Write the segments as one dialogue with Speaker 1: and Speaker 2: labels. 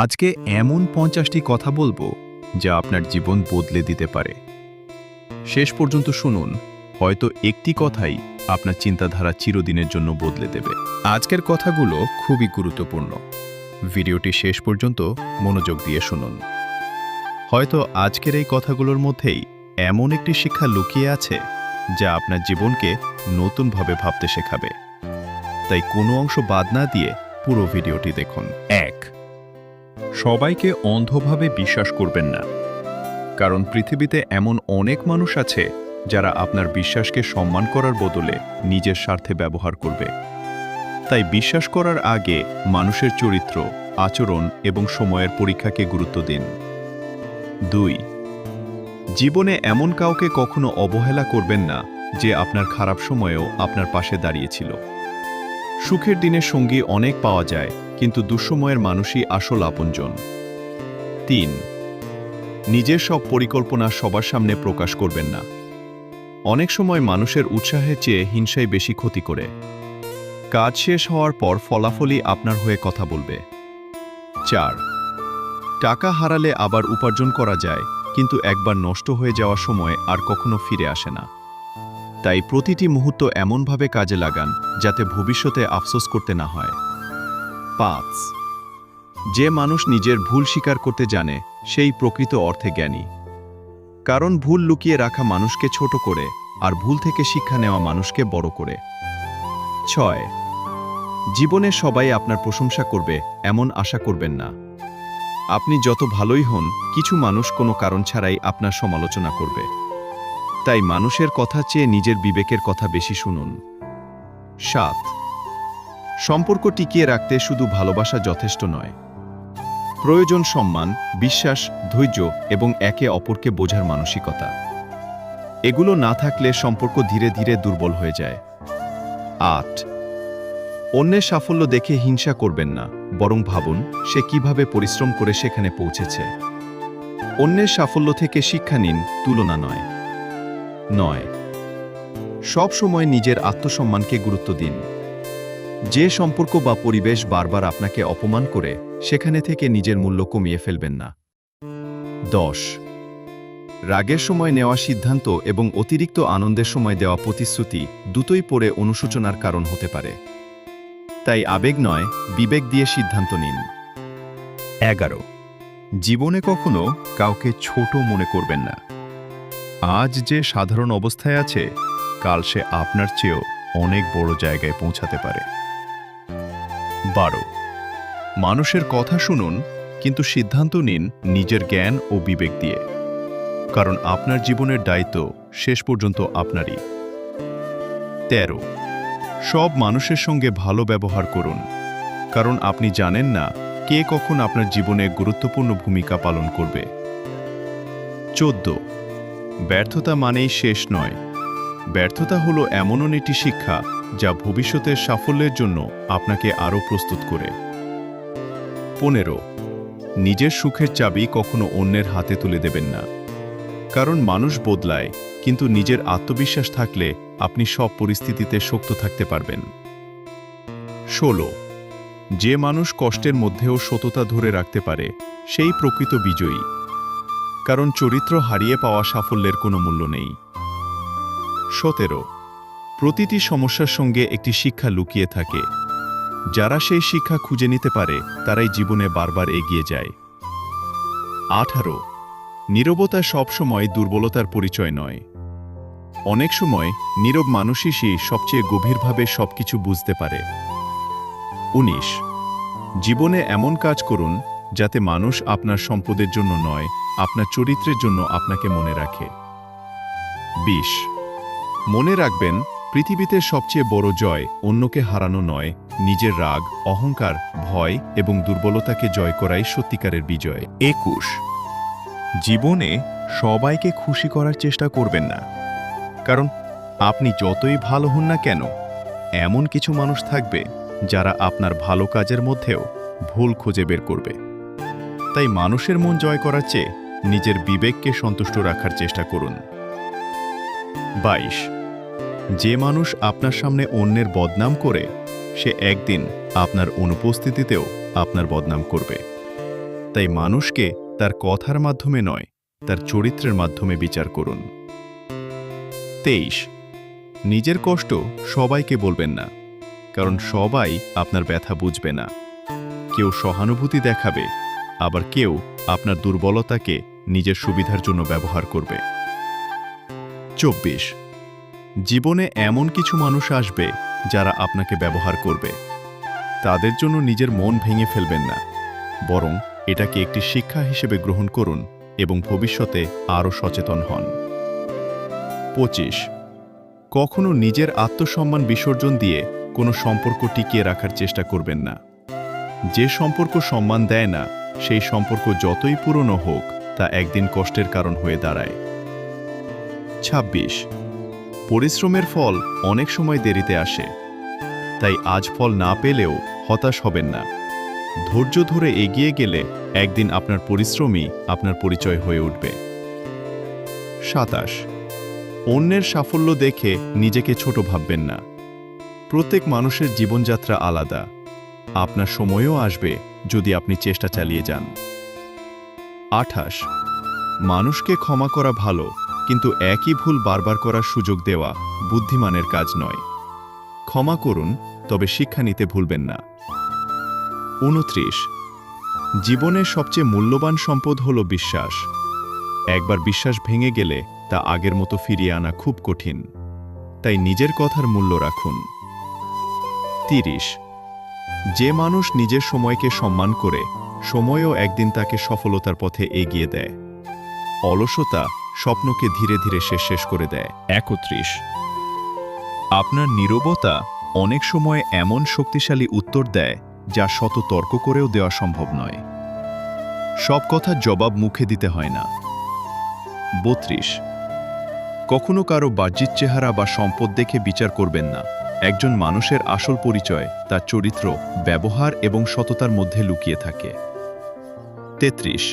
Speaker 1: আজকে এমন ৫০টি কথা বলবো যা আপনার জীবন বদলে দিতে পারে। শেষ পর্যন্ত শুনুন, হয়তো একটি কথাই আপনার চিন্তাধারা চিরদিনের জন্য বদলে দেবে। আজকের কথাগুলো খুবই গুরুত্বপূর্ণ। ভিডিওটি শেষ পর্যন্ত মনোযোগ দিয়ে শুনুন। হয়তো আজকের এই কথাগুলোর মধ্যেই এমন একটি শিক্ষা লুকিয়ে আছে যা আপনার জীবনকে নতুনভাবে ভাবতে শেখাবে। তাই কোনো অংশ বাদ না দিয়ে পুরো ভিডিওটি দেখুন। ১, সবাইকে অন্ধভাবে বিশ্বাস করবেন না। কারণ পৃথিবীতে এমন অনেক মানুষ আছে যারা আপনার বিশ্বাসকে সম্মান করার বদলে নিজের স্বার্থে ব্যবহার করবে। তাই বিশ্বাস করার আগে মানুষের চরিত্র, আচরণ এবং সময়ের পরীক্ষাকে গুরুত্ব দিন। ২, জীবনে এমন কাউকে কখনো অবহেলা করবেন না যে আপনার খারাপ সময়েও আপনার পাশে দাঁড়িয়েছিল। সুখের দিনের সঙ্গী অনেক পাওয়া যায়, কিন্তু দুঃসময়ের মানুষই আসল আপনজন। ৩, নিজের সব পরিকল্পনা সবার সামনে প্রকাশ করবেন না। অনেক সময় মানুষের উৎসাহের চেয়ে হিংসাই বেশি ক্ষতি করে। কাজ শেষ হওয়ার পর ফলাফলই আপনার হয়ে কথা বলবে। ৪, টাকা হারালে আবার উপার্জন করা যায়, কিন্তু একবার নষ্ট হয়ে যাওয়ার সময় আর কখনো ফিরে আসে না। তাই প্রতিটি মুহূর্ত এমনভাবে কাজে লাগান যাতে ভবিষ্যতে আফসোস করতে না হয়। ৫, যে মানুষ নিজের ভুল স্বীকার করতে জানে সেই প্রকৃত অর্থে জ্ঞানী। কারণ ভুল লুকিয়ে রাখা মানুষকে ছোট করে, আর ভুল থেকে শিক্ষা নেওয়া মানুষকে বড় করে। ৬, জীবনে সবাই আপনার প্রশংসা করবে এমন আশা করবেন না। আপনি যত ভালোই হন, কিছু মানুষ কোনো কারণ ছাড়াই আপনার সমালোচনা করবে। তাই মানুষের কথা চেয়ে নিজের বিবেকের কথা বেশি শুনুন। ৭, সম্পর্ক টিকিয়ে রাখতে শুধু ভালোবাসা যথেষ্ট নয়। প্রয়োজন সম্মান, বিশ্বাস, ধৈর্য এবং একে অপরকে বোঝার মানসিকতা। এগুলো না থাকলে সম্পর্ক ধীরে ধীরে দুর্বল হয়ে যায়। ৮, অন্যের সাফল্য দেখে হিংসা করবেন না, বরং ভাবুন সে কিভাবে পরিশ্রম করে সেখানে পৌঁছেছে। অন্যের সাফল্য থেকে শিক্ষা নিন, তুলনা নয়। ৯, সব সময় নিজের আত্মসম্মানকে গুরুত্ব দিন। যে সম্পর্ক বা পরিবেশ বারবার আপনাকে অপমান করে, সেখানে থেকে নিজের মূল্য কমিয়ে ফেলবেন না। ১০, রাগের সময় নেওয়া সিদ্ধান্ত এবং অতিরিক্ত আনন্দের সময় দেওয়া প্রতিশ্রুতি দুটোই পরে অনুশোচনার কারণ হতে পারে। তাই আবেগ নয়, বিবেক দিয়ে সিদ্ধান্ত নিন। ১১, জীবনে কখনো কাউকে ছোট মনে করবেন না। আজ যে সাধারণ অবস্থায় আছে, কাল সে আপনার চেয়েও অনেক বড় জায়গায় পৌঁছাতে পারে। ১২, মানুষের কথা শুনুন, কিন্তু সিদ্ধান্ত নিন নিজের জ্ঞান ও বিবেক দিয়ে। কারণ আপনার জীবনের দায়িত্ব শেষ পর্যন্ত আপনারই। ১৩, সব মানুষের সঙ্গে ভালো ব্যবহার করুন, কারণ আপনি জানেন না কে কখন আপনার জীবনে গুরুত্বপূর্ণ ভূমিকা পালন করবে। ১৪, ব্যর্থতা মানেই শেষ নয়। ব্যর্থতা হলো এমন একটি শিক্ষা যা ভবিষ্যতের সাফল্যের জন্য আপনাকে আরও প্রস্তুত করে। ১৫, নিজের সুখের চাবি কখনো অন্যের হাতে তুলে দেবেন না। কারণ মানুষ বদলায়, কিন্তু নিজের আত্মবিশ্বাস থাকলে আপনি সব পরিস্থিতিতে শক্ত থাকতে পারবেন। ১৬, যে মানুষ কষ্টের মধ্যেও সততা ধরে রাখতে পারে সেই প্রকৃত বিজয়ী। কারণ চরিত্র হারিয়ে পাওয়া সাফল্যের কোনো মূল্য নেই। ১৭, প্রতিটি সমস্যার সঙ্গে একটি শিক্ষা লুকিয়ে থাকে। যারা সেই শিক্ষা খুঁজে নিতে পারে তারাই জীবনে বারবার এগিয়ে যায়। ১৮, নীরবতা সবসময় দুর্বলতার পরিচয় নয়। অনেক সময় নীরব মানুষই সবচেয়ে গভীরভাবে সবকিছু বুঝতে পারে। ১৯, জীবনে এমন কাজ করুন যাতে মানুষ আপনার সম্পদের জন্য নয়, আপনার চরিত্রের জন্য আপনাকে মনে রাখে। ২০, মনে রাখবেন, পৃথিবীতে সবচেয়ে বড় জয় অন্যকে হারানো নয়, নিজের রাগ, অহংকার, ভয় এবং দুর্বলতাকে জয় করাই সত্যিকারের বিজয়। ২১, জীবনে সবাইকে খুশি করার চেষ্টা করবেন না। কারণ আপনি যতই ভালো হন না কেন, এমন কিছু মানুষ থাকবে যারা আপনার ভালো কাজের মধ্যেও ভুল খুঁজে বের করবে। তাই মানুষের মন জয় করার চেয়ে নিজের বিবেককে সন্তুষ্ট রাখার চেষ্টা করুন। ২২, যে মানুষ আপনার সামনে অন্যের বদনাম করে, সে একদিন আপনার অনুপস্থিতিতেও আপনার বদনাম করবে। তাই মানুষকে তার কথার মাধ্যমে নয়, তার চরিত্রের মাধ্যমে বিচার করুন। 23 নিজের কষ্ট সবাইকে বলবেন না, কারণ সবাই আপনার ব্যথা বুঝবে না। কেউ সহানুভূতি দেখাবে, আবার কেউ আপনার দুর্বলতাকে নিজের সুবিধার জন্য ব্যবহার করবে। 24 জীবনে এমন কিছু মানুষ আসবে যারা আপনাকে ব্যবহার করবে। তাদের জন্য নিজের মন ভেঙে ফেলবেন না, বরং এটাকে একটি শিক্ষা হিসেবে গ্রহণ করুন এবং ভবিষ্যতে আরও সচেতন হন। 25 কখনো নিজের আত্মসম্মান বিসর্জন দিয়ে কোনো সম্পর্ক টিকিয়ে রাখার চেষ্টা করবেন না। যে সম্পর্ক সম্মান দেয় না, সেই সম্পর্ক যতই পুরনো হোক, তা একদিন কষ্টের কারণ হয়ে দাঁড়ায়। 26 পরিশ্রমের ফল অনেক সময় দেরিতে আসে, তাই আজ ফল না পেলেও হতাশ হবেন না। ধৈর্য ধরে এগিয়ে গেলে একদিন আপনার পরিশ্রমই আপনার পরিচয় হয়ে উঠবে। 27 অন্যের সাফল্য দেখে নিজেকে ছোট ভাববেন না। প্রত্যেক মানুষের জীবনযাত্রা আলাদা। আপনার সময়ও আসবে যদি আপনি চেষ্টা চালিয়ে যান। 28 মানুষকে ক্ষমা করা ভালো, কিন্তু একই ভুল বারবার করার সুযোগ দেওয়া বুদ্ধিমানের কাজ নয়। ক্ষমা করুন, তবে শিক্ষা নিতে ভুলবেন না। 29 জীবনের সবচেয়ে মূল্যবান সম্পদ হল বিশ্বাস। একবার বিশ্বাস ভেঙে গেলে তা আগের মতো ফিরিয়ে আনা খুব কঠিন, তাই নিজের কথার মূল্য রাখুন। 30 যে মানুষ নিজের সময়কে সম্মান করে, সময়ও একদিন তাকে সফলতার পথে এগিয়ে দেয়। অলসতা স্বপ্নকে ধীরে ধীরে শেষ করে দেয়। 31 আপনার নীরবতা অনেক সময় এমন শক্তিশালী উত্তর দেয় যা শত তর্ক করেও দেওয়া সম্ভব নয়। সব কথার জবাব মুখে দিতে হয় না। 32 কখনো কারো বাহ্যিক চেহারা বা সম্পদ দেখে বিচার করবেন না। একজন মানুষের আসল পরিচয় তার চরিত্র, ব্যবহার এবং সততার মধ্যে লুকিয়ে থাকে। 33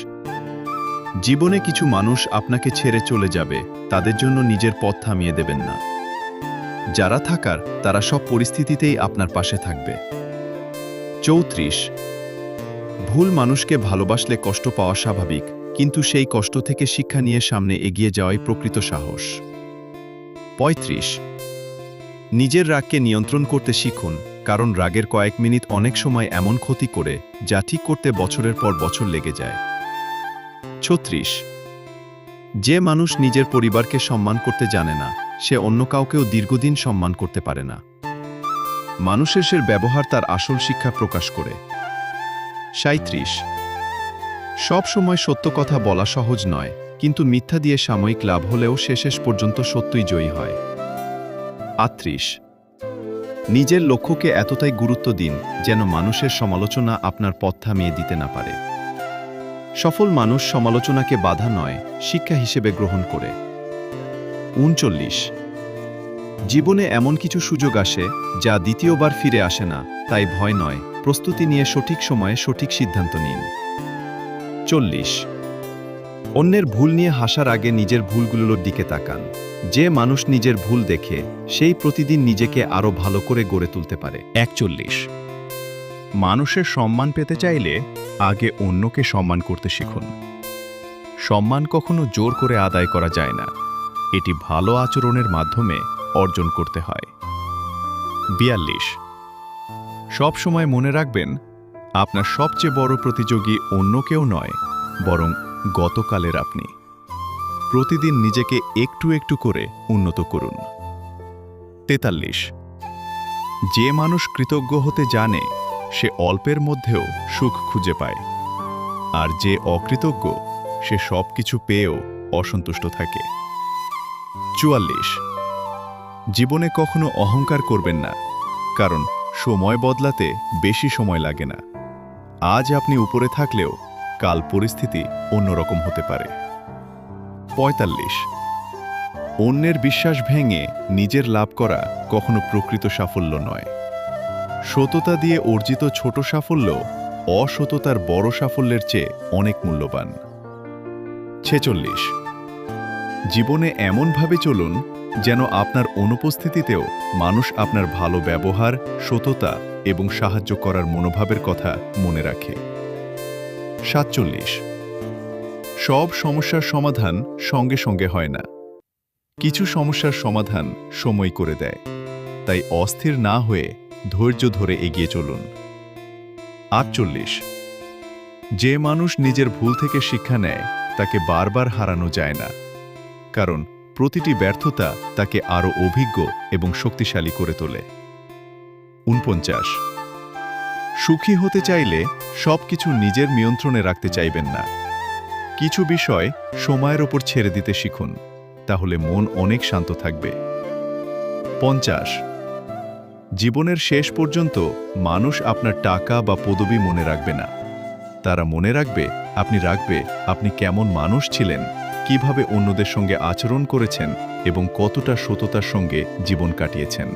Speaker 1: জীবনে কিছু মানুষ আপনাকে ছেড়ে চলে যাবে, তাদের জন্য নিজের পথ থামিয়ে দেবেন না। যারা থাকার, তারা সব পরিস্থিতিতেই আপনার পাশে থাকবে। 34 ভুল মানুষকে ভালোবাসলে কষ্ট পাওয়া স্বাভাবিক, কিন্তু সেই কষ্ট থেকে শিক্ষা নিয়ে সামনে এগিয়ে যাওয়াই প্রকৃত সাহস। 35 নিজের রাগকে নিয়ন্ত্রণ করতে শিখুন, কারণ রাগের কয়েক মিনিট অনেক সময় এমন ক্ষতি করে যা ঠিক করতে বছরের পর বছর লেগে যায়। 36 যে মানুষ নিজের পরিবারকে সম্মান করতে জানে না, সে অন্য কাউকেও দীর্ঘদিন সম্মান করতে পারে না। মানুষের ব্যবহার তার আসল শিক্ষা প্রকাশ করে। 37 সব সময় সত্য কথা বলা সহজ নয়, কিন্তু মিথ্যা দিয়ে সাময়িক লাভ হলেও শেষ পর্যন্ত সত্যই জয়ী হয়। 38 নিজের লক্ষ্যকে এতটাই গুরুত্ব দিন যেন মানুষের সমালোচনা আপনার পথ থামিয়ে দিতে না পারে। সফল মানুষ সমালোচনাকে বাধা নয়, শিক্ষা হিসেবে গ্রহণ করে। 39 জীবনে এমন কিছু সুযোগ আসে যা দ্বিতীয়বার ফিরে আসে না, তাই ভয় নয়, প্রস্তুতি নিয়ে সঠিক সময়ে সঠিক সিদ্ধান্ত নিন। 40 অন্যের ভুল নিয়ে হাসার আগে নিজের ভুলগুলোর দিকে তাকান। যে মানুষ নিজের ভুল দেখে, সেই প্রতিদিন নিজেকে আরও ভালো করে গড়ে তুলতে পারে। 41 মানুষের সম্মান পেতে চাইলে আগে অন্যকে সম্মান করতে শিখুন। সম্মান কখনো জোর করে আদায় করা যায় না, এটি ভালো আচরণের মাধ্যমে অর্জন করতে হয়। 42 সব সময় মনে রাখবেন, আপনার সবচেয়ে বড় প্রতিযোগী অন্য কেউ নয়, বরং গতকালের আপনি। প্রতিদিন নিজেকে একটু একটু করে উন্নত করুন। 43 যে মানুষ কৃতজ্ঞ হতে জানে, সে অল্পের মধ্যেও সুখ খুঁজে পায়, আর যে অকৃতজ্ঞ, সে সব কিছু পেয়েও অসন্তুষ্ট থাকে। 44 জীবনে কখনো অহংকার করবেন না, কারণ সময় বদলাতে বেশি সময় লাগে না। আজ আপনি উপরে থাকলেও কাল পরিস্থিতি অন্যরকম হতে পারে। 45 অন্যের বিশ্বাস ভেঙে নিজের লাভ করা কখনো প্রকৃত সাফল্য নয়। সততা দিয়ে অর্জিত ছোট সাফল্য অসততার বড় সাফল্যের চেয়ে অনেক মূল্যবান। 46 জীবনে এমনভাবে চলুন যেন আপনার অনুপস্থিতিতেও মানুষ আপনার ভালো ব্যবহার, সততা এবং সাহায্য করার মনোভাবের কথা মনে রাখে। 47 সব সমস্যার সমাধান সঙ্গে সঙ্গে হয় না। কিছু সমস্যার সমাধান সময় করে দেয়, তাই অস্থির না হয়ে ধৈর্য ধরে এগিয়ে চলুন। 48 যে মানুষ নিজের ভুল থেকে শিক্ষা নেয় তাকে বারবার হারানো যায় না, কারণ প্রতিটি ব্যর্থতা তাকে আরও অভিজ্ঞ এবং শক্তিশালী করে তোলে। 49 সুখী হতে চাইলে সবকিছু নিজের নিয়ন্ত্রণে রাখতে চাইবেন না। কিছু বিষয় সময়ের ওপর ছেড়ে দিতে শিখুন, তাহলে মন অনেক শান্ত থাকবে। 50 জীবনের শেষ পর্যন্ত মানুষ আপনার টাকা বা পদবি মনে রাখবে না, তারা মনে রাখবে আপনি কেমন মানুষ ছিলেন, কিভাবে অন্যদের সঙ্গে আচরণ করেছেন এবং কতটা সততার সঙ্গে জীবন কাটিয়েছেন।